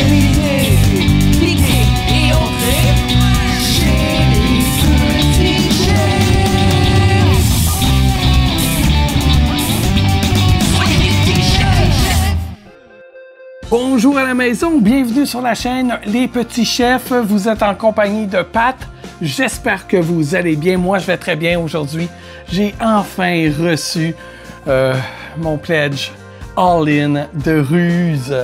l'idée, piquer et entrer chez les petits chefs. Soyez les petits chefs. Bonjour à la maison, bienvenue sur la chaîne Les Petits Chefs. Vous êtes en compagnie de Pat. J'espère que vous allez bien. Moi, je vais très bien aujourd'hui. J'ai enfin reçu mon pledge All-In de Ruse.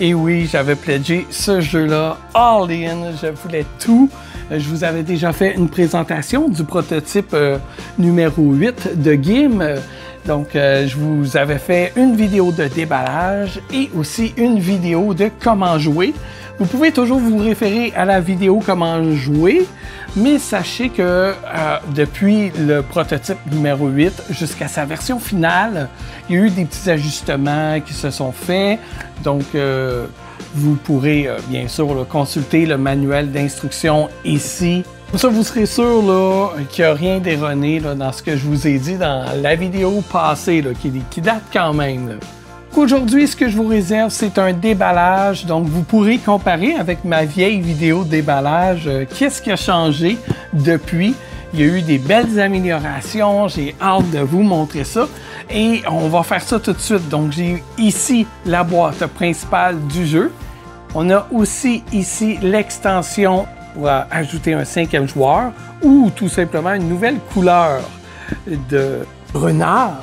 Et oui, j'avais pledgé ce jeu-là All-In. Je voulais tout. Je vous avais déjà fait une présentation du prototype numéro 8 de Gim. Donc, je vous avais fait une vidéo de déballage et aussi une vidéo de comment jouer. Vous pouvez toujours vous référer à la vidéo comment jouer, mais sachez que depuis le prototype numéro 8 jusqu'à sa version finale, il y a eu des petits ajustements qui se sont faits. Donc, vous pourrez bien sûr là, consulter le manuel d'instruction ici. Comme ça, vous serez sûr qu'il n'y a rien d'erroné dans ce que je vous ai dit dans la vidéo passée, là, qui date quand même. Là. Aujourd'hui, ce que je vous réserve, c'est un déballage. Donc, vous pourrez comparer avec ma vieille vidéo de déballage. Qu'est-ce qui a changé depuis? Il y a eu des belles améliorations. J'ai hâte de vous montrer ça. Et on va faire ça tout de suite. Donc, j'ai ici la boîte principale du jeu. On a aussi ici l'extension pour ajouter un 5e joueur ou tout simplement une nouvelle couleur de renard.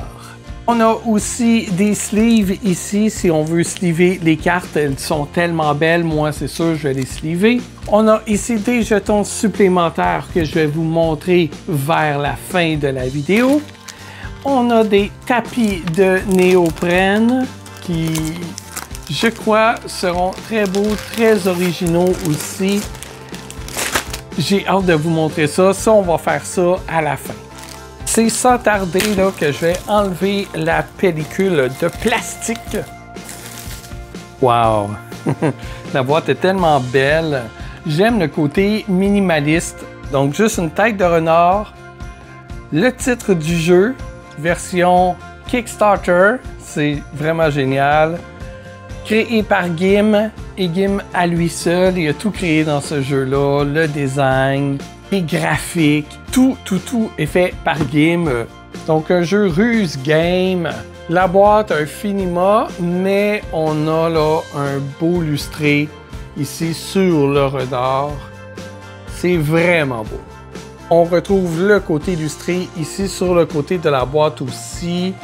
On a aussi des sleeves ici, si on veut sleever les cartes, elles sont tellement belles, moi c'est sûr je vais les sleever. On a ici des jetons supplémentaires que je vais vous montrer vers la fin de la vidéo. On a des tapis de néoprène qui, je crois, seront très beaux, très originaux aussi. J'ai hâte de vous montrer ça. Ça, on va faire ça à la fin. C'est sans tarder là, que je vais enlever la pellicule de plastique. Wow! La boîte est tellement belle. J'aime le côté minimaliste. Donc, juste une tête de renard. Le titre du jeu, version Kickstarter. C'est vraiment génial. Créé par Gim. Et Gim à lui seul, il a tout créé dans ce jeu-là. Le design, les graphiques, tout est fait par Gim. Donc un jeu Ruse Game. La boîte, un Finima, mais on a là un beau lustré ici sur le renard. C'est vraiment beau. On retrouve le côté illustré ici sur le côté de la boîte aussi.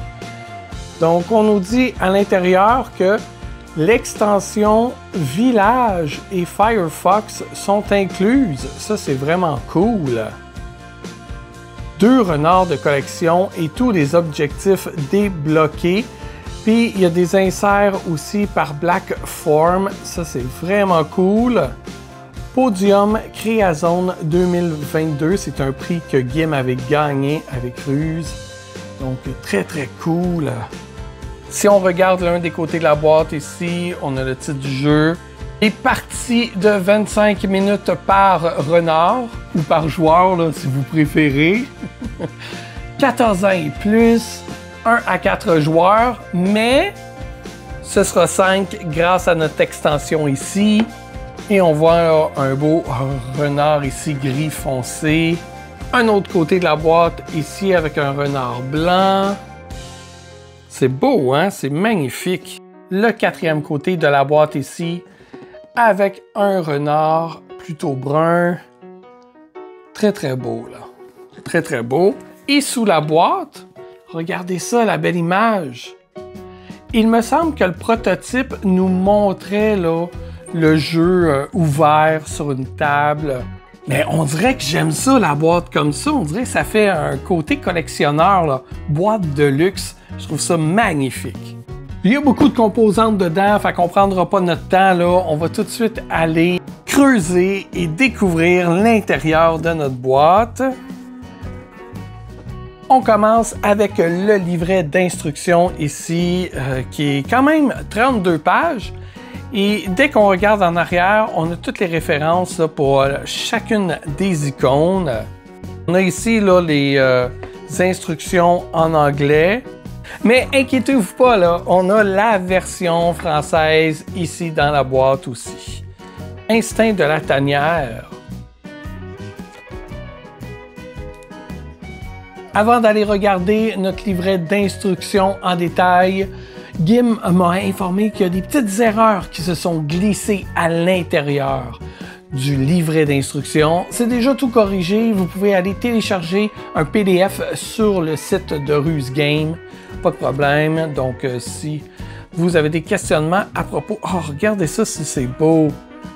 Donc on nous dit à l'intérieur que l'extension Village et Firefox sont incluses. Ça, c'est vraiment cool. 2 renards de collection et tous les objectifs débloqués. Puis, il y a des inserts aussi par Black Form. Ça, c'est vraiment cool. Podium Créazone 2022. C'est un prix que Gim avait gagné avec Ruse. Donc, très, très cool. Si on regarde l'un des côtés de la boîte ici, on a le titre du jeu. Et partie de 25 minutes par renard, ou par joueur, là, si vous préférez. 14 ans et plus, 1 à 4 joueurs, mais ce sera 5 grâce à notre extension ici. Et on voit là, un beau renard ici gris foncé. Un autre côté de la boîte ici avec un renard blanc. C'est beau, hein? C'est magnifique. Le 4e côté de la boîte ici, avec un renard plutôt brun. Très, très beau, là. Très, très beau. Et sous la boîte, regardez ça, la belle image. Il me semble que le prototype nous montrait, là, le jeu ouvert sur une table. Mais on dirait que j'aime ça, la boîte comme ça. On dirait que ça fait un côté collectionneur, là. Boîte de luxe. Je trouve ça magnifique. Il y a beaucoup de composantes dedans, fait qu'on ne prendra pas notre temps, là. On va tout de suite aller creuser et découvrir l'intérieur de notre boîte. On commence avec le livret d'instructions ici, qui est quand même 32 pages. Et dès qu'on regarde en arrière, on a toutes les références là, pour chacune des icônes. On a ici là, les instructions en anglais. Mais inquiétez-vous pas, là, on a la version française ici dans la boîte aussi. Instinct de la tanière. Avant d'aller regarder notre livret d'instructions en détail, Gim m'a informé qu'il y a des petites erreurs qui se sont glissées à l'intérieur du livret d'instructions. C'est déjà tout corrigé. Vous pouvez aller télécharger un PDF sur le site de Rusegame. Pas de problème. Donc, si vous avez des questionnements à propos... Oh, regardez ça, si c'est beau.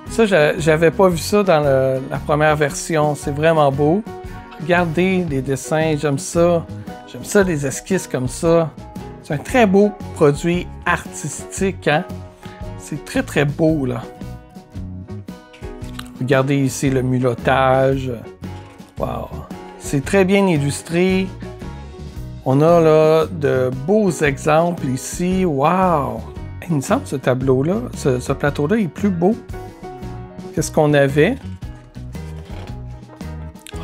Ça, j'avais pas vu ça dans la première version. C'est vraiment beau. Regardez les dessins, j'aime ça. J'aime ça, les esquisses comme ça. C'est un très beau produit artistique, hein? C'est très, très beau, là. Regardez ici le mulottage. Wow! C'est très bien illustré. On a là de beaux exemples ici. Wow! Il me semble que ce tableau-là, ce plateau-là est plus beau que ce qu'on avait.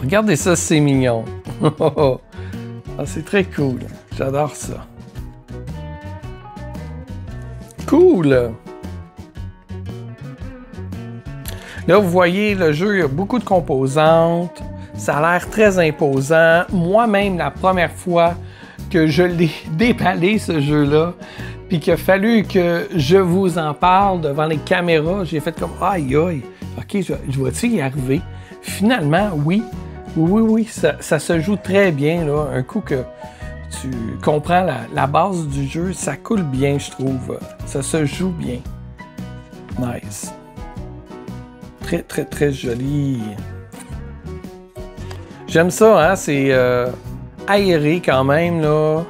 Regardez ça, c'est mignon. Ah, c'est très cool. J'adore ça. Cool! Là, vous voyez, le jeu, il y a beaucoup de composantes. Ça a l'air très imposant. Moi-même, la première fois que je l'ai déballé, ce jeu-là, puis qu'il a fallu que je vous en parle devant les caméras, j'ai fait comme « Aïe, aïe! OK, je vais-tu y arriver? » Finalement, oui. Oui, ça se joue très bien, là. Un coup que tu comprends la base du jeu, ça coule bien, je trouve. Ça se joue bien. Nice. Très, très, très joli. J'aime ça, hein? C'est aéré quand même, là.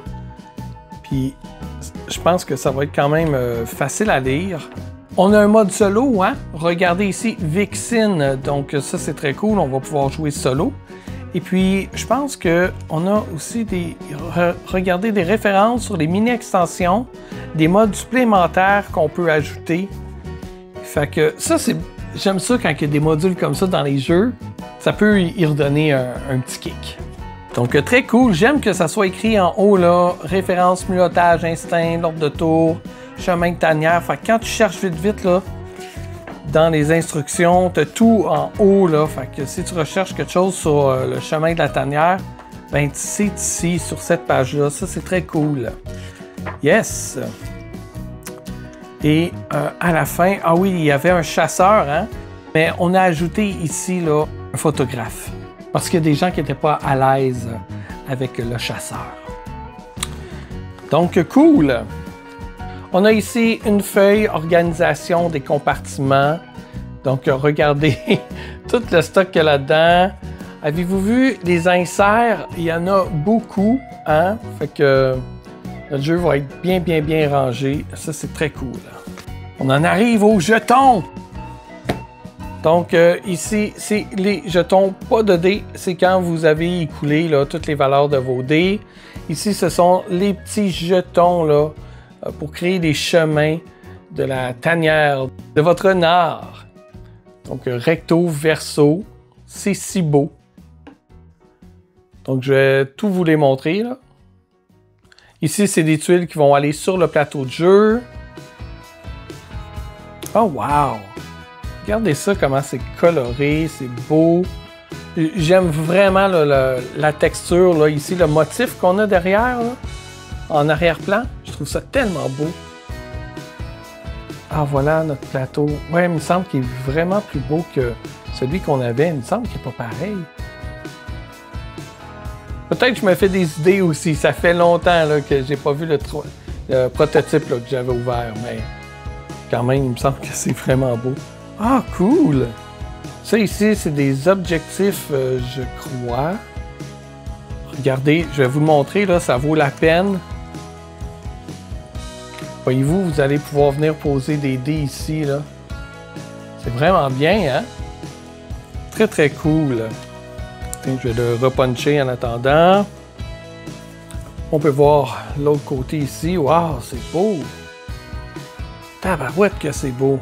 Puis, je pense que ça va être quand même facile à lire. On a un mode solo, hein? Regardez ici, Vixen. Donc, ça, c'est très cool. On va pouvoir jouer solo. Et puis, je pense qu'on a aussi regardez des références sur les mini-extensions, des modes supplémentaires qu'on peut ajouter. Fait que ça, j'aime ça quand il y a des modules comme ça dans les jeux. Ça peut y redonner un petit kick. Donc, très cool. J'aime que ça soit écrit en haut, là, référence, mulottage, instinct, l'ordre de tour, chemin de tanière. Fait que quand tu cherches vite, là, dans les instructions, tu as tout en haut, là. Fait que si tu recherches quelque chose sur le chemin de la tanière, ben c'est ici, sur cette page-là. Ça, c'est très cool. Yes! Et à la fin, ah oui, il y avait un chasseur, hein? Mais on a ajouté ici, là, un photographe. Parce qu'il y a des gens qui n'étaient pas à l'aise avec le chasseur. Donc, cool! On a ici une feuille organisation des compartiments. Donc, regardez tout le stock qu'il y a là-dedans. Avez-vous vu les inserts? Il y en a beaucoup, hein? Fait que notre jeu va être bien rangé. Ça, c'est très cool. On en arrive aux jetons! Donc, ici, c'est les jetons pas de dés. C'est quand vous avez écoulé là, toutes les valeurs de vos dés. Ici, ce sont les petits jetons là, pour créer des chemins de la tanière de votre renard. Donc, recto, verso, c'est si beau. Donc, je vais tout vous les montrer, là. Ici, c'est des tuiles qui vont aller sur le plateau de jeu. Oh, wow! Regardez ça, comment c'est coloré, c'est beau. J'aime vraiment là, la texture, là, ici, le motif qu'on a derrière, là, en arrière-plan. Je trouve ça tellement beau. Ah, voilà notre plateau. Ouais, il me semble qu'il est vraiment plus beau que celui qu'on avait. Il me semble qu'il n'est pas pareil. Peut-être que je me fais des idées aussi. Ça fait longtemps là, que j'ai pas vu le prototype là, que j'avais ouvert, mais quand même, il me semble que c'est vraiment beau. Ah, cool! Ça ici, c'est des objectifs, je crois. Regardez, je vais vous le montrer, là, ça vaut la peine. Voyez-vous, vous allez pouvoir venir poser des dés ici, là. C'est vraiment bien, hein? Très, très cool. Je vais le repuncher en attendant. On peut voir l'autre côté ici. Waouh, c'est beau! Tabarouette que c'est beau!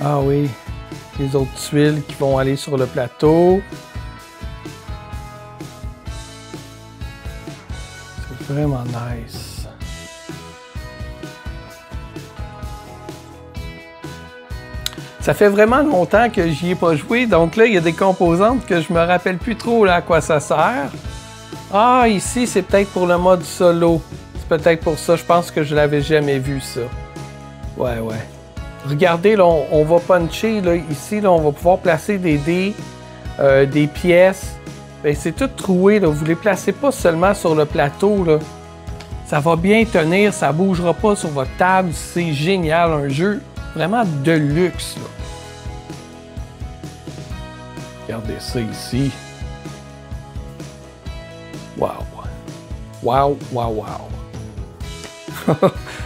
Ah oui, les autres tuiles qui vont aller sur le plateau. C'est Vraiment nice. Ça fait vraiment longtemps que j'y ai pas joué, donc là, il y a des composantes que je me rappelle plus trop là, à quoi ça sert. Ah, ici, c'est peut-être pour le mode solo. C'est peut-être pour ça, je pense que je l'avais jamais vu, ça. Ouais. Regardez, là, on va puncher, là, ici, là, on va pouvoir placer des dés, des pièces. Ben, c'est tout troué, là. Vous ne les placez pas seulement sur le plateau, là. Ça va bien tenir, ça ne bougera pas sur votre table. C'est génial, un jeu vraiment de luxe, là. Regardez ça ici. Wow.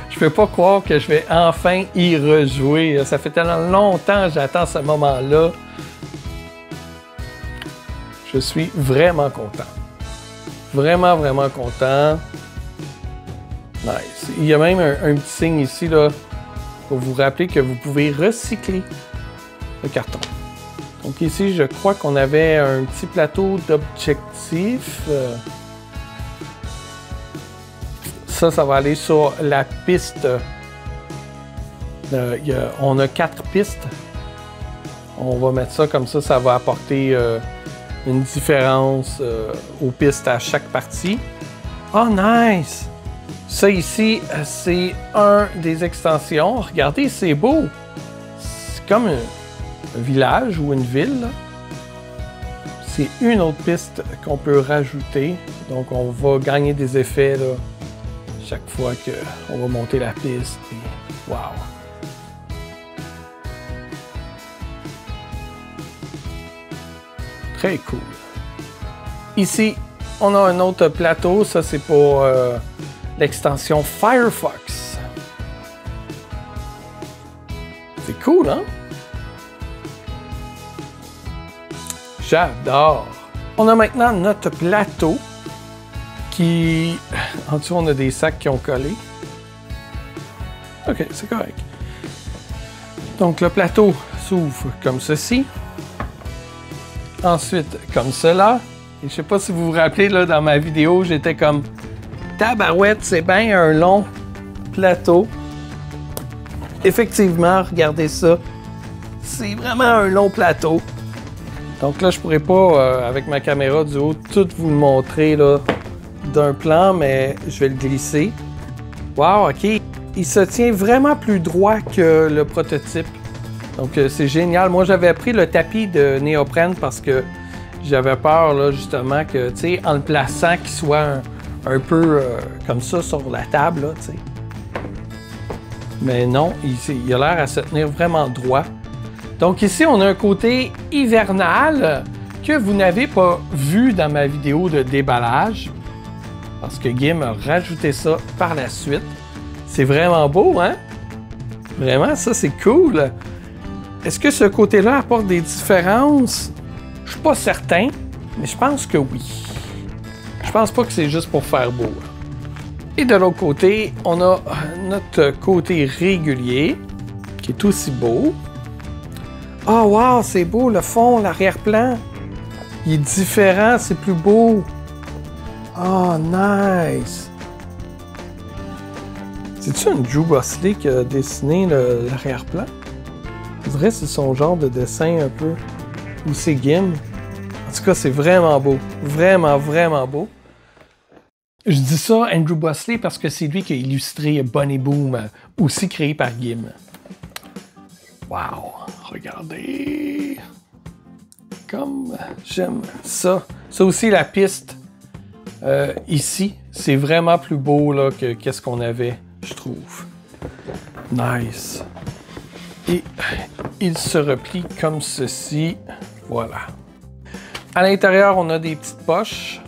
Je peux pas croire que je vais enfin y rejouer. Ça fait tellement longtemps que j'attends ce moment-là. Je suis vraiment content. Vraiment content. Nice. Il y a même un petit signe ici là, pour vous rappeler que vous pouvez recycler le carton. Donc ici, je crois qu'on avait un petit plateau d'objectifs. Ça va aller sur la piste. On a 4 pistes. On va mettre ça comme ça va apporter une différence aux pistes à chaque partie. Oh, nice! Ça ici, c'est un des extensions. Regardez, c'est beau. C'est comme un village ou une ville. C'est une autre piste qu'on peut rajouter. Donc, on va gagner des effets là, chaque fois qu'on va monter la piste. Et, wow! Très cool. Ici, on a un autre plateau. Ça, c'est pour l'extension Firefox. C'est cool, hein? J'adore! On a maintenant notre plateau qui... En dessous, on a des sacs qui ont collé. OK, c'est correct. Donc, le plateau s'ouvre comme ceci. Ensuite, comme cela. Et je sais pas si vous vous rappelez, là, dans ma vidéo, j'étais comme... Tabarouette, c'est bien un long plateau. Effectivement, regardez ça. C'est vraiment un long plateau. Donc là, je pourrais pas, avec ma caméra du haut, tout vous le montrer là, d'un plan, mais je vais le glisser. Wow, OK. Il se tient vraiment plus droit que le prototype. Donc, c'est génial. Moi, j'avais pris le tapis de néoprène parce que j'avais peur, là, justement, que, tu sais, en le plaçant, qu'il soit un peu comme ça sur la table, là, tu sais. Mais non, il a l'air à se tenir vraiment droit. Donc ici, on a un côté hivernal que vous n'avez pas vu dans ma vidéo de déballage parce que Gim a rajouté ça par la suite. C'est vraiment beau, hein? Vraiment, ça, c'est cool. Est-ce que ce côté-là apporte des différences? Je suis pas certain, mais je pense que oui. Je pense pas que c'est juste pour faire beau. Et de l'autre côté, on a notre côté régulier qui est aussi beau. Oh wow, c'est beau, le fond, l'arrière-plan. Il est différent, c'est plus beau. Oh, nice. C'est-tu un Drew Bosley qui a dessiné l'arrière-plan? Je dirais que c'est son genre de dessin un peu. Ou c'est Gim. En tout cas, c'est vraiment beau. Vraiment beau. Je dis ça, Andrew Bosley, parce que c'est lui qui a illustré Bunny Boom, aussi créé par Gim. Wow! Regardez! Comme j'aime ça. Ça aussi, la piste ici, c'est vraiment plus beau là, que qu'est-ce qu'on avait, je trouve. Nice! Et il se replie comme ceci. Voilà. À l'intérieur, on a des petites poches,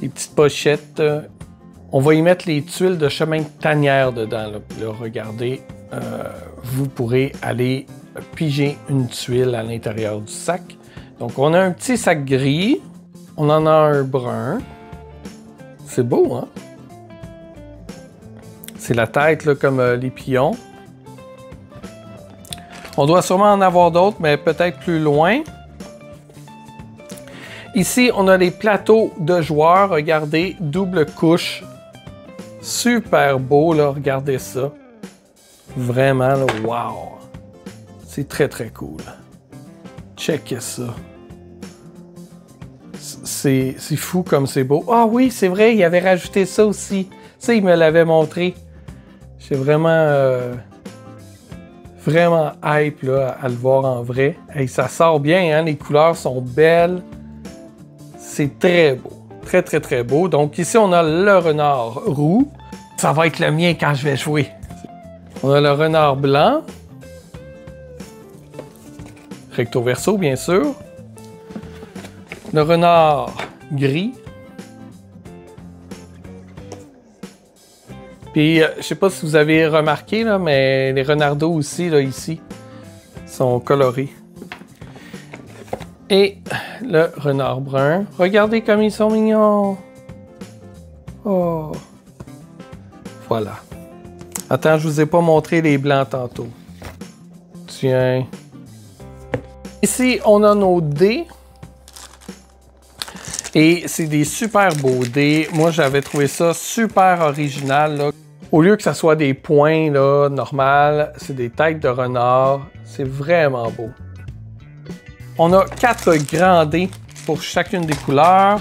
des petites pochettes. On va y mettre les tuiles de chemin de tanière dedans. Là, regardez. Vous pourrez aller piger une tuile à l'intérieur du sac. Donc, on a un petit sac gris. On en a un brun. C'est beau, hein? C'est la tête, là, comme les pions. On doit sûrement en avoir d'autres, mais peut-être plus loin. Ici, on a les plateaux de joueurs. Regardez, double couche Super beau, là. Regardez ça. Vraiment, là, wow! C'est très, très cool. Checkez ça. C'est fou comme c'est beau. Ah oui, c'est vrai, il avait rajouté ça aussi. Ça, il me l'avait montré. J'ai vraiment... vraiment hype là, à le voir en vrai. Hey, ça sort bien, hein? Les couleurs sont belles. C'est très beau. Très, très, très beau. Donc ici, on a le renard roux. Ça va être le mien quand je vais jouer. On a le renard blanc. Recto verso, bien sûr. Le renard gris. Puis, je sais pas si vous avez remarqué, là, mais les renardeaux aussi, là, ici, sont colorés. Et le renard brun. Regardez comme ils sont mignons. Oh. Voilà. Attends, je vous ai pas montré les blancs tantôt. Tiens. Ici, on a nos dés. Et c'est des super beaux dés. Moi, j'avais trouvé ça super original, là. Au lieu que ça soit des points, là, normal, c'est des têtes de renard. C'est vraiment beau. On a 4 grands dés pour chacune des couleurs.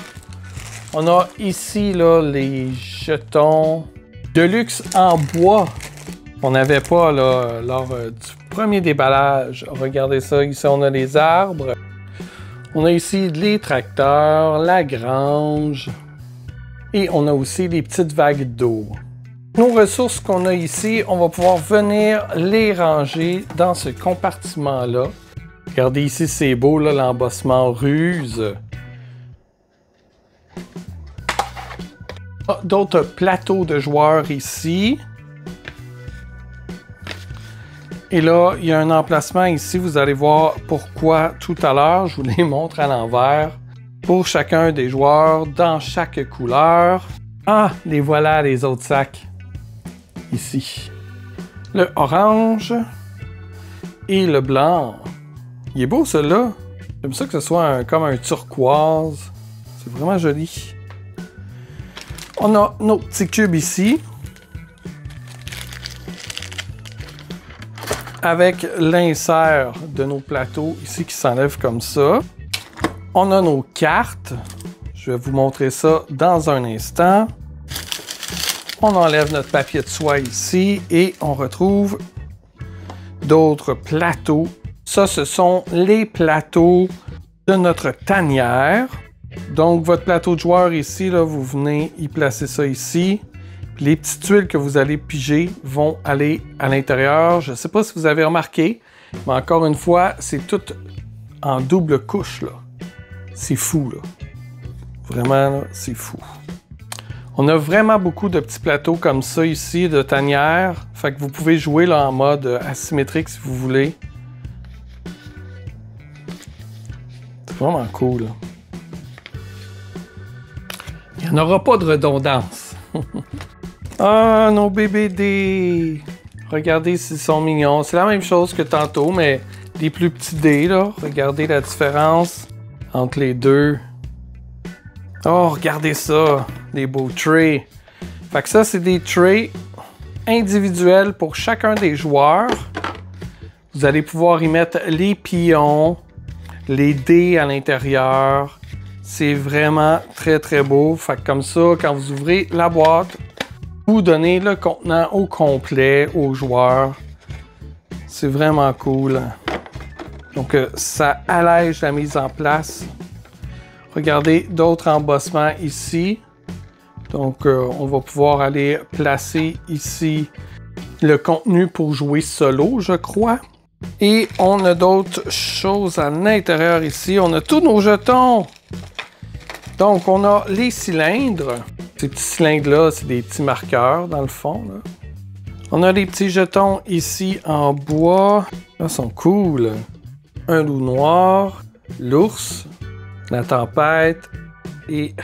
On a ici, là, les jetons de luxe en bois. On n'avait pas, là, lors du premier déballage. Regardez ça, ici, on a les arbres. On a ici les tracteurs, la grange. Et on a aussi les petites vagues d'eau. Nos ressources qu'on a ici, on va pouvoir venir les ranger dans ce compartiment-là. Regardez ici, c'est beau, là, l'embossement ruse. Ah, d'autres plateaux de joueurs ici. Et là, il y a un emplacement ici. Vous allez voir pourquoi tout à l'heure. Je vous les montre à l'envers. Pour chacun des joueurs, dans chaque couleur. Ah, les voilà, les autres sacs. Ici. Le orange et le blanc. Il est beau, celui-là. J'aime ça que ce soit comme un turquoise. C'est vraiment joli. On a nos petits cubes ici. Avec l'insert de nos plateaux ici qui s'enlève comme ça. On a nos cartes. Je vais vous montrer ça dans un instant. On enlève notre papier de soie ici et on retrouve d'autres plateaux. Ça, ce sont les plateaux de notre tanière. Donc, votre plateau de joueur ici, là, vous venez y placer ça ici. Puis les petites tuiles que vous allez piger vont aller à l'intérieur. Je ne sais pas si vous avez remarqué, mais encore une fois, c'est tout en double couche, là. C'est fou, là. Vraiment, c'est fou. On a vraiment beaucoup de petits plateaux comme ça ici, de tanière. Fait que vous pouvez jouer là, en mode asymétrique si vous voulez. C'est vraiment cool, là. Il n'y en aura pas de redondance. Ah, nos bébés dés! Regardez s'ils sont mignons. C'est la même chose que tantôt, mais des plus petits dés, là. Regardez la différence entre les deux. Oh, regardez ça! Des beaux trays. Fait que ça, c'est des trays individuels pour chacun des joueurs. Vous allez pouvoir y mettre les pions, les dés à l'intérieur. C'est vraiment très, très beau. Fait que comme ça, quand vous ouvrez la boîte, vous donnez le contenant au complet aux joueurs. C'est vraiment cool. Donc, ça allège la mise en place. Regardez d'autres embossements ici. Donc, on va pouvoir aller placer ici le contenu pour jouer solo, je crois. Et on a d'autres choses à l'intérieur ici. On a tous nos jetons. Donc, on a les cylindres. Ces petits cylindres-là, c'est des petits marqueurs dans le fond, là. On a les petits jetons ici en bois. Ils sont cool. Un loup noir, l'ours, la tempête et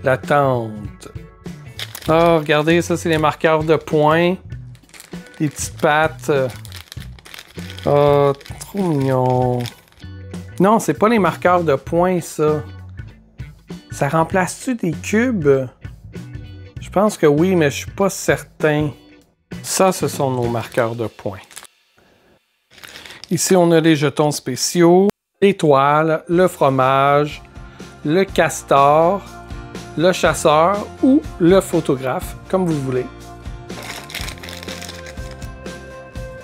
la tente. Ah, regardez, ça, c'est les marqueurs de points. Les petites pattes. Ah, trop mignon. Non, c'est pas les marqueurs de points, ça. Ça remplace-tu des cubes? Je Je pense que oui, mais je suis pas certain. Ça, ce sont nos marqueurs de points. Ici, on a les jetons spéciaux, l'étoile, le fromage, le castor, le chasseur ou le photographe, comme vous voulez.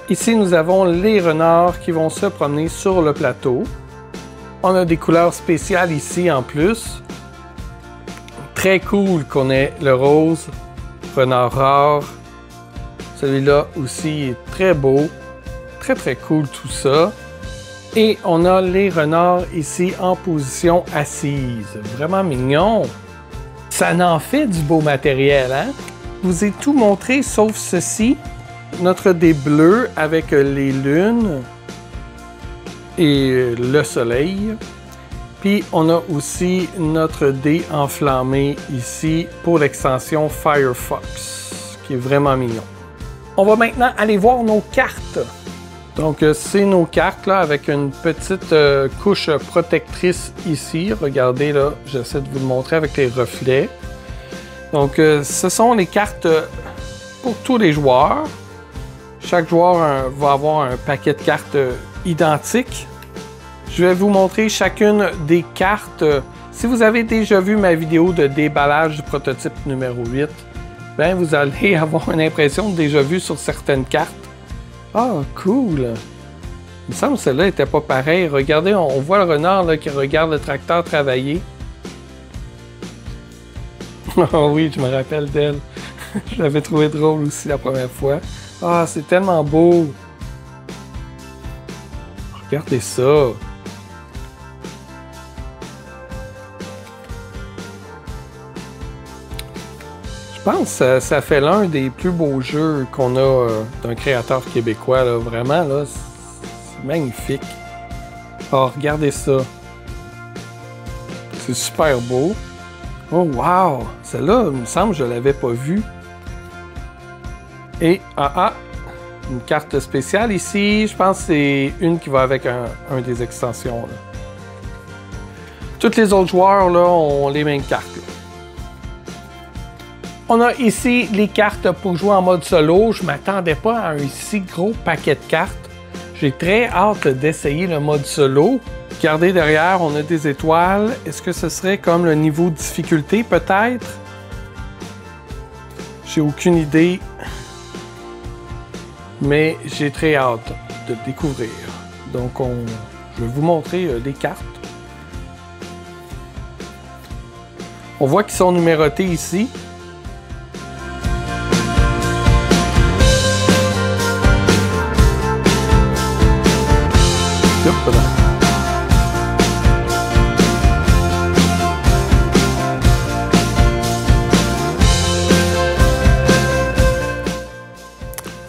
Ici, nous avons les renards qui vont se promener sur le plateau. On a des couleurs spéciales ici en plus. Très cool qu'on ait le rose, renard rare. Celui-là aussi est très beau. Très très cool tout ça. Et on a les renards ici en position assise. Vraiment mignon. Ça en fait du beau matériel, hein? Je vous ai tout montré sauf ceci. Notre dé bleu avec les lunes et le soleil. Puis on a aussi notre dé enflammé ici pour l'extension Firefox, qui est vraiment mignon. On va maintenant aller voir nos cartes. Donc c'est nos cartes là avec une petite couche protectrice ici. Regardez là, j'essaie de vous le montrer avec les reflets. Donc ce sont les cartes pour tous les joueurs. Chaque joueur va avoir un paquet de cartes identiques. Je vais vous montrer chacune des cartes. Si vous avez déjà vu ma vidéo de déballage du prototype numéro 8, ben vous allez avoir une impression de déjà vu sur certaines cartes. Ah, cool! Il me semble que celle-là n'était pas pareille. Regardez, on voit le renard là, qui regarde le tracteur travailler. Oh oui, je me rappelle d'elle. Je l'avais trouvé drôle aussi la première fois. Ah, c'est tellement beau! Regardez ça! Je pense que ça fait l'un des plus beaux jeux qu'on a d'un créateur québécois. Là. Vraiment, là, c'est magnifique. Oh, regardez ça! C'est super beau. Oh, wow! Celle-là, il me semble que je ne l'avais pas vue. Et, une carte spéciale ici. Je pense que c'est une qui va avec un des extensions. Là. Tous les autres joueurs là, ont les mêmes cartes. Là. On a ici les cartes pour jouer en mode solo. Je ne m'attendais pas à un si gros paquet de cartes. J'ai très hâte d'essayer le mode solo. Regardez derrière, on a des étoiles. Est-ce que ce serait comme le niveau de difficulté peut-être? J'ai aucune idée. Mais j'ai très hâte de le découvrir. Donc, je vais vous montrer les cartes. On voit qu'ils sont numérotés ici.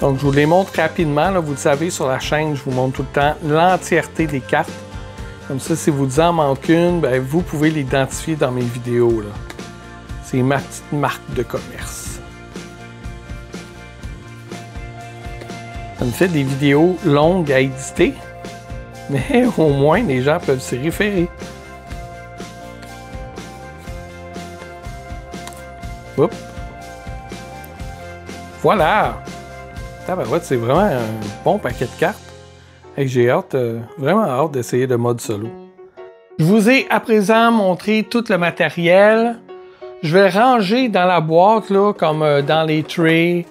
Donc, je vous les montre rapidement. Là, vous le savez, sur la chaîne, je vous montre tout le temps l'entièreté des cartes. Comme ça, si vous en manque une, ben, vous pouvez l'identifier dans mes vidéos. C'est ma petite marque de commerce. Ça me fait des vidéos longues à éditer, mais au moins, les gens peuvent s'y référer. Oups. Voilà! C'est vraiment un bon paquet de cartes. Et j'ai hâte, vraiment hâte d'essayer le mode solo. Je vous ai à présent montré tout le matériel. Je vais ranger dans la boîte, là, comme dans les trays,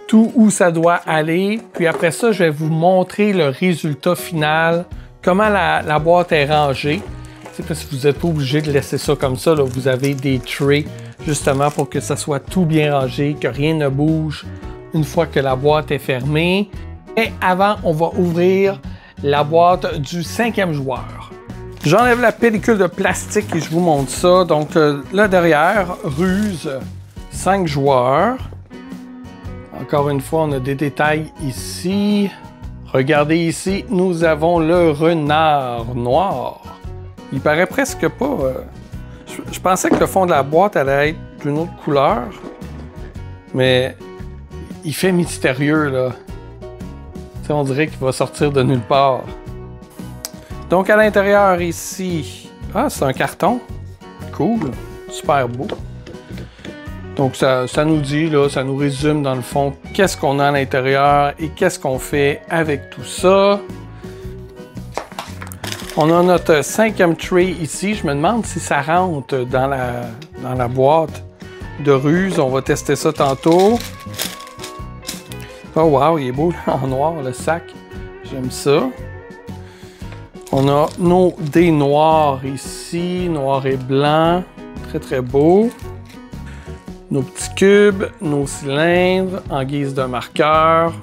tout où ça doit aller. Puis après ça, je vais vous montrer le résultat final, comment la boîte est rangée. C'est parce que vous n'êtes pas obligé de laisser ça comme ça. Là. Vous avez des trays justement pour que ça soit tout bien rangé, que rien ne bouge une fois que la boîte est fermée. Et avant, on va ouvrir la boîte du 5e joueur. J'enlève la pellicule de plastique et je vous montre ça. Donc là derrière, ruse, 5 joueurs. Encore une fois, on a des détails ici. Regardez ici, nous avons le renard noir. Il paraît presque pas... Je pensais que le fond de la boîte allait être d'une autre couleur. Mais il fait mystérieux, là. T'sais, on dirait qu'il va sortir de nulle part. Donc, à l'intérieur, ici... Ah, c'est un carton. Cool. Super beau. Donc ça nous dit, là, ça nous résume dans le fond qu'est-ce qu'on a à l'intérieur et qu'est-ce qu'on fait avec tout ça. On a notre 5e tray ici. Je me demande si ça rentre dans la boîte de ruse. On va tester ça tantôt. Oh wow, il est beau là, en noir le sac. J'aime ça. On a nos dés noirs ici, noir et blanc. Très très beau. Nos petits cubes, nos cylindres en guise de marqueur.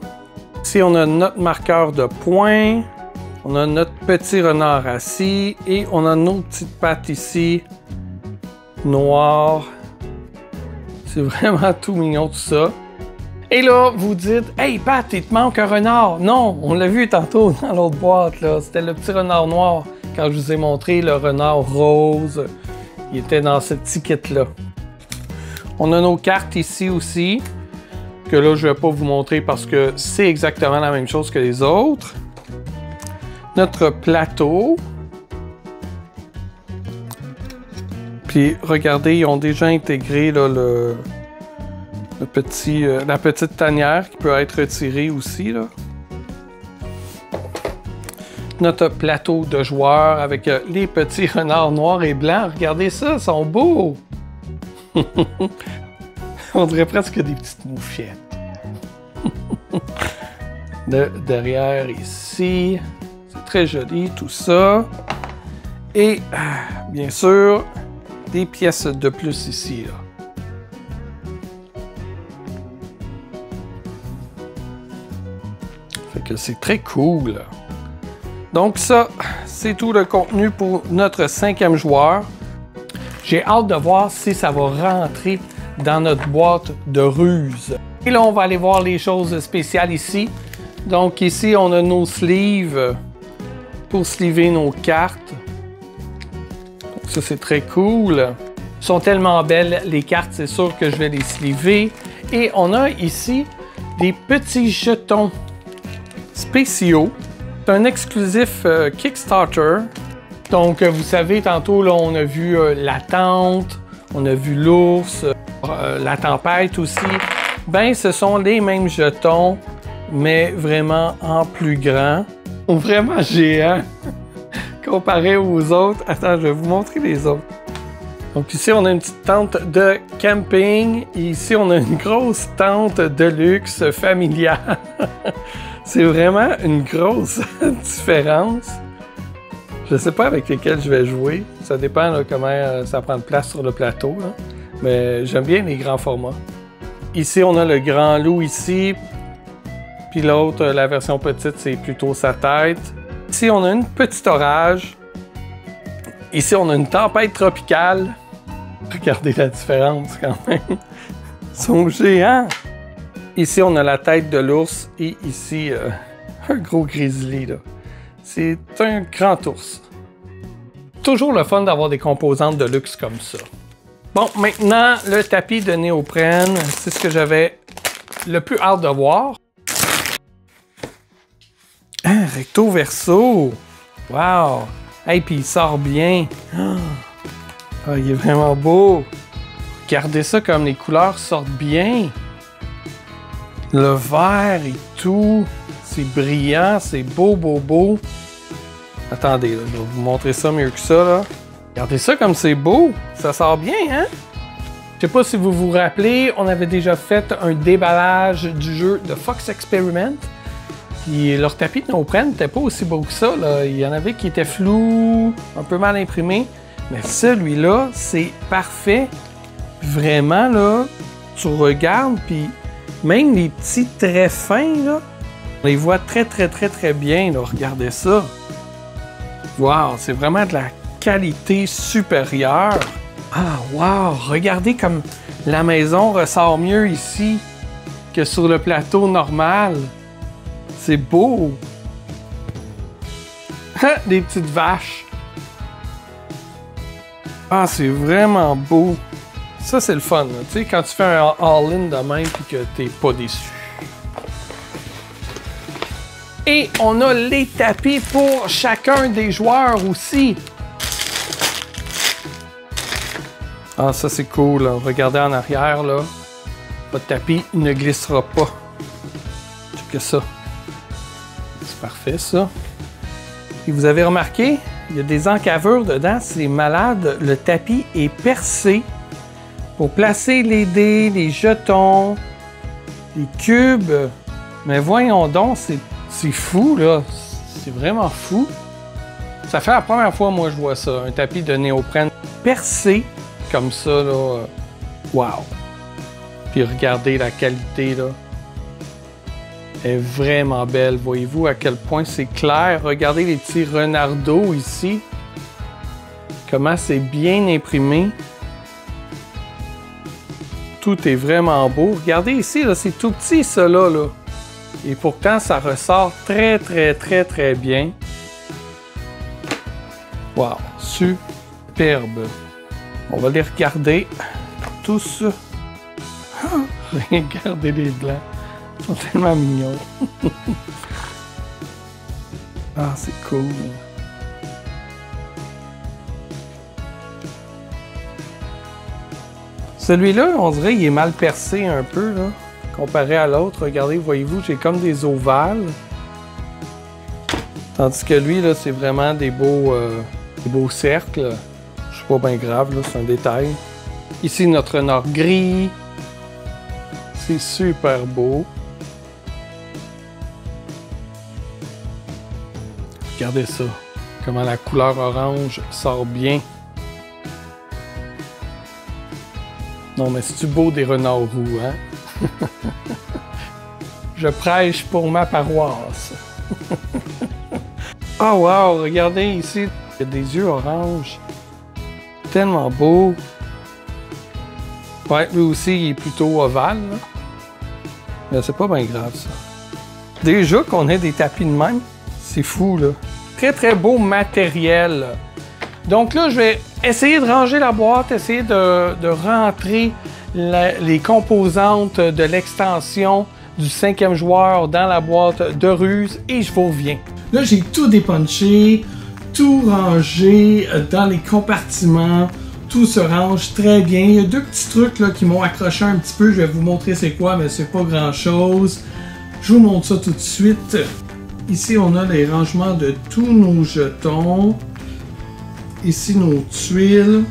Ici, on a notre marqueur de poing. On a notre petit renard assis et on a nos petites pattes ici, noires. C'est vraiment tout mignon tout ça. Et là, vous dites, « Hey Pat, il te manque un renard! » Non, on l'a vu tantôt dans l'autre boîte, là. C'était le petit renard noir. Quand je vous ai montré le renard rose, il était dans ce petit kit-là. On a nos cartes ici aussi, que là, je ne vais pas vous montrer parce que c'est exactement la même chose que les autres. Notre plateau. Puis regardez, ils ont déjà intégré là, la petite tanière qui peut être retirée aussi. Là. Notre plateau de joueurs avec les petits renards noirs et blancs. Regardez ça, ils sont beaux! On dirait presque des petites mouchettes. Derrière ici. Très joli tout ça. Et bien sûr, des pièces de plus ici. Là. Fait que c'est très cool. Donc ça, c'est tout le contenu pour notre 5e joueur. J'ai hâte de voir si ça va rentrer dans notre boîte de ruse. Et là, on va aller voir les choses spéciales ici. Donc ici, on a nos sleeves pour sleever nos cartes. Donc ça, c'est très cool. Elles sont tellement belles, les cartes, c'est sûr que je vais les sleever. Et on a ici des petits jetons spéciaux. C'est un exclusif Kickstarter. Donc, vous savez, tantôt, là, on a vu la tente, on a vu l'ours, la tempête aussi. Ben, ce sont les mêmes jetons, mais vraiment en plus grand. Vraiment géant comparé aux autres. Attends, je vais vous montrer les autres. Donc ici, on a une petite tente de camping. Et ici, on a une grosse tente de luxe familiale. C'est vraiment une grosse différence. Je ne sais pas avec lesquels je vais jouer. Ça dépend là, comment ça prend de place sur le plateau. Là. Mais j'aime bien les grands formats. Ici, on a le grand loup ici. Puis l'autre, la version petite, c'est plutôt sa tête. Ici, on a une petite orage. Ici, on a une tempête tropicale. Regardez la différence quand même. Ils sont géants. Ici, on a la tête de l'ours. Et ici, un gros grizzly. C'est un grand ours. Toujours le fun d'avoir des composantes de luxe comme ça. Bon, maintenant, le tapis de néoprène. C'est ce que j'avais le plus hâte de voir. Ah, recto verso! Wow! Hey, puis il sort bien! Ah, il est vraiment beau! Regardez ça comme les couleurs sortent bien! Le vert et tout, c'est brillant, c'est beau, beau, beau! Attendez, là, je vais vous montrer ça mieux que ça, là. Regardez ça comme c'est beau! Ça sort bien, hein? Je sais pas si vous vous rappelez, on avait déjà fait un déballage du jeu de Fox Experiment. Puis leur tapis de néoprène n'était pas aussi beau que ça. Là. Il y en avait qui étaient flous, un peu mal imprimés. Mais celui-là, c'est parfait. Vraiment, là, tu regardes, puis même les petits traits fins, là, on les voit très, très, très, très bien. Là. Regardez ça. Wow, c'est vraiment de la qualité supérieure. Ah, wow! Regardez comme la maison ressort mieux ici que sur le plateau normal. C'est beau! Des petites vaches. Ah, c'est vraiment beau. Ça, c'est le fun. Tu sais, quand tu fais un all-in de même et que t'es pas déçu. Et on a les tapis pour chacun des joueurs aussi. Ah, ça c'est cool, là. Regardez en arrière, là. Votre tapis ne glissera pas. Checkez ça. C'est parfait, ça. Et vous avez remarqué, il y a des encavures dedans, c'est malade. Le tapis est percé pour placer les dés, les jetons, les cubes. Mais voyons donc, c'est fou, là. C'est vraiment fou. Ça fait la première fois, moi, je vois ça. Un tapis de néoprène percé comme ça, là. Wow! Puis regardez la qualité, là. Elle est vraiment belle. Voyez-vous à quel point c'est clair? Regardez les petits renardeaux ici. Comment c'est bien imprimé. Tout est vraiment beau. Regardez ici, là, c'est tout petit, ça, là. Et pourtant, ça ressort très, très, très, très bien. Wow! Superbe! On va les regarder tous. Regardez les blancs. Ils sont tellement mignons. Ah, c'est cool. Celui-là, on dirait qu'il est mal percé un peu, là, comparé à l'autre. Regardez, voyez-vous, j'ai comme des ovales. Tandis que lui, là, c'est vraiment des beaux cercles. C'est pas bien grave, là, c'est un détail. Ici, notre renard gris. C'est super beau. Regardez ça. Comment la couleur orange sort bien. Non, mais c'est-tu beau des renards roux, hein? Je prêche pour ma paroisse. Oh wow, regardez ici. Il y a des yeux orange. Tellement beau. Ouais, lui aussi, il est plutôt ovale, là. Mais c'est pas bien grave, ça. Déjà qu'on ait des tapis de même, c'est fou, là. Très, très beau matériel. Donc là, je vais essayer de ranger la boîte, essayer de rentrer les composantes de l'extension du 5e joueur dans la boîte de ruse et je vous reviens. Là, j'ai tout dépunché, tout rangé dans les compartiments. Tout se range très bien. Il y a deux petits trucs là, qui m'ont accroché un petit peu. Je vais vous montrer c'est quoi, mais c'est pas grand-chose. Je vous montre ça tout de suite. Ici, on a les rangements de tous nos jetons. Ici, nos tuiles.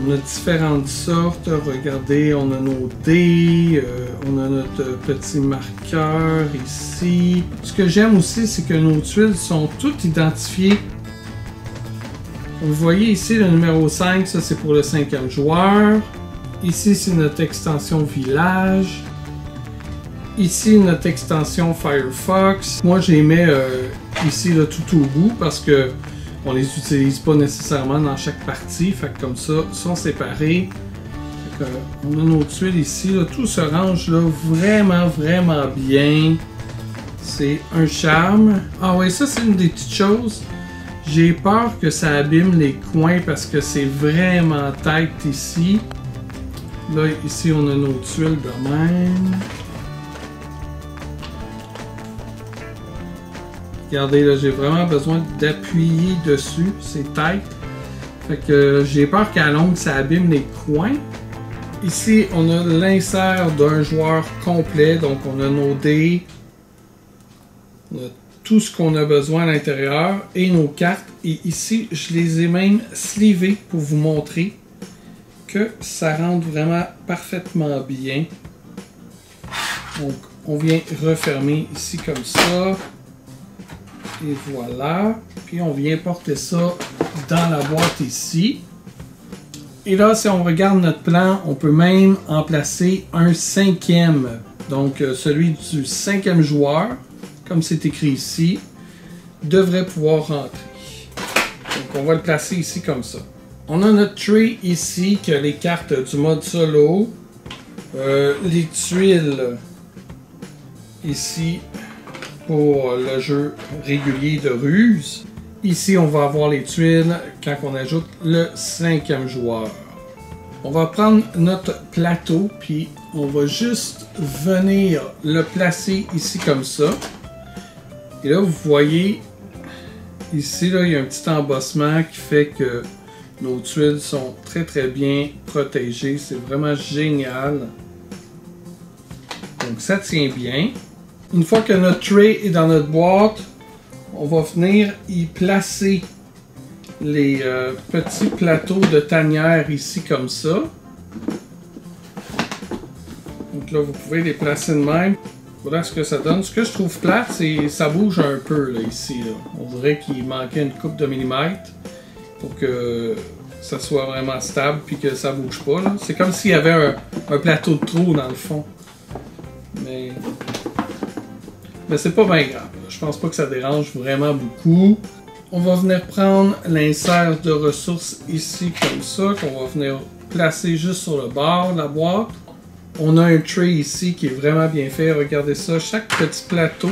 On a différentes sortes. Regardez, on a nos dés. On a notre petit marqueur ici. Ce que j'aime aussi, c'est que nos tuiles sont toutes identifiées. Vous voyez ici le numéro 5, ça c'est pour le 5e joueur. Ici, c'est notre extension village. Ici, notre extension Firefox. Moi, je les mets ici là, tout au bout parce que on les utilise pas nécessairement dans chaque partie. Fait que comme ça, ils sont séparés. Fait que, on a nos tuiles ici. Là, tout se range là, vraiment, vraiment bien. C'est un charme. Ah oui, ça c'est une des petites choses. J'ai peur que ça abîme les coins parce que c'est vraiment tight ici. Là, ici, on a nos tuiles de même. Regardez, là, j'ai vraiment besoin d'appuyer dessus. C'est tight. Fait que j'ai peur qu'à longue, ça abîme les coins. Ici, on a l'insert d'un joueur complet. Donc, on a nos dés. On a tout ce qu'on a besoin à l'intérieur et nos cartes. Et ici, je les ai même slivées pour vous montrer que ça rentre vraiment parfaitement bien. Donc, on vient refermer ici comme ça. Et voilà. Puis, on vient porter ça dans la boîte ici. Et là, si on regarde notre plan, on peut même en placer un 5e. Donc, celui du 5e joueur, comme c'est écrit ici, devrait pouvoir rentrer. Donc, on va le placer ici comme ça. On a notre tray ici qui a les cartes du mode solo. Les tuiles ici pour le jeu régulier de ruse. Ici, on va avoir les tuiles quand on ajoute le 5e joueur. On va prendre notre plateau, puis on va juste venir le placer ici comme ça. Et là, vous voyez, ici, là, il y a un petit embossement qui fait que Nos tuiles sont très bien protégées. C'est vraiment génial. Donc ça tient bien. Une fois que notre tray est dans notre boîte, on va venir y placer les petits plateaux de tanière ici comme ça. Donc là, vous pouvez les placer de même. Voilà ce que ça donne. Ce que je trouve plate, c'est que ça bouge un peu là, ici. Là. On dirait qu'il manquait une couple de millimètres pour que ça soit vraiment stable puis que ça bouge pas. C'est comme s'il y avait un plateau de trou dans le fond. Mais c'est pas bien grave. Je pense pas que ça dérange vraiment beaucoup. On va venir prendre l'insert de ressources ici comme ça, qu'on va venir placer juste sur le bord de la boîte. On a un tray ici qui est vraiment bien fait. Regardez ça. Chaque petit plateau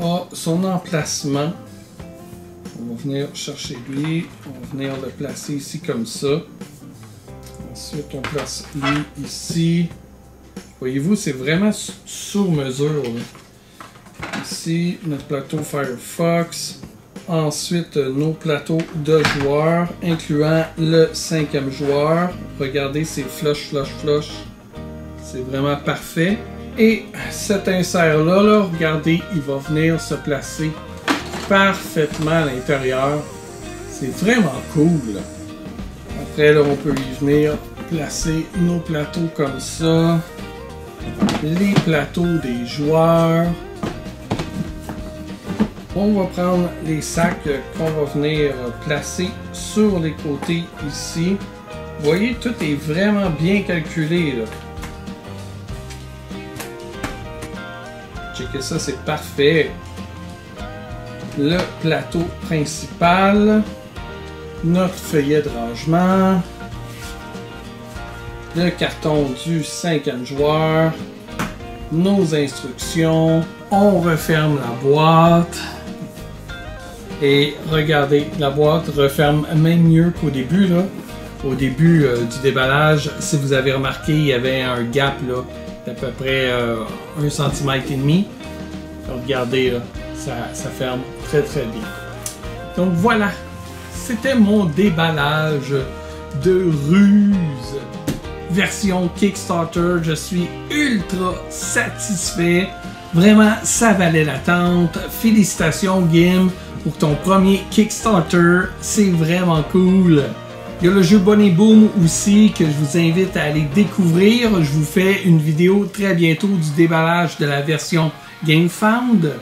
a son emplacement. On va venir chercher lui. On va venir le placer ici comme ça. Ensuite, on place lui ici. Voyez-vous, c'est vraiment sur mesure. Là. Ici, notre plateau Firefox. Ensuite, nos plateaux de joueurs, incluant le 5e joueur. Regardez, c'est flush. C'est vraiment parfait. Et cet insert-là, regardez, il va venir se placer parfaitement à l'intérieur. C'est vraiment cool. Après, là, on peut y venir placer nos plateaux comme ça. Les plateaux des joueurs. On va prendre les sacs qu'on va venir placer sur les côtés ici. Vous voyez, tout est vraiment bien calculé. Là. Checkez ça, c'est parfait. Le plateau principal. Notre feuillet de rangement. Le carton du 5e joueur. Nos instructions. On referme la boîte. Et regardez, la boîte referme même mieux qu'au début. Là. Au début du déballage, si vous avez remarqué, il y avait un gap là, d'à peu près 1,5 cm. Regardez, là, ça ferme très bien. Donc voilà, c'était mon déballage de ruse. Version Kickstarter, je suis ultra satisfait. Vraiment, ça valait l'attente. Félicitations, Gim, pour ton premier Kickstarter. C'est vraiment cool. Il y a le jeu Bunny Boom aussi que je vous invite à aller découvrir. Je vous fais une vidéo très bientôt du déballage de la version GameFound.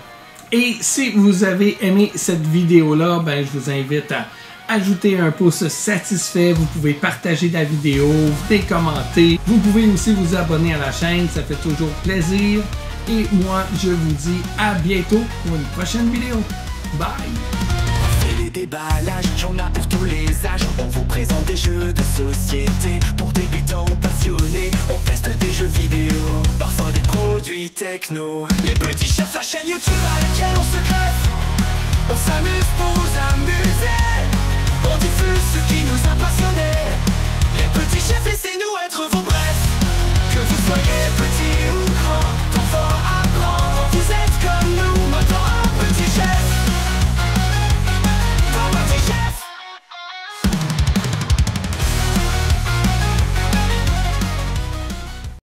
Et si vous avez aimé cette vidéo-là, ben, je vous invite à ajouter un pouce satisfait. Vous pouvez partager la vidéo, commenter. Vous pouvez aussi vous abonner à la chaîne, ça fait toujours plaisir. Et moi, je vous dis à bientôt pour une prochaine vidéo. Bye! Les déballages, j'en ai pour tous les âges. On vous présente des jeux de société pour débutants ou passionnés. On teste des jeux vidéo, parfois des produits techno. Les petits chefs, la chaîne YouTube à laquelle on se greffe. On s'amuse pour vous amuser. On diffuse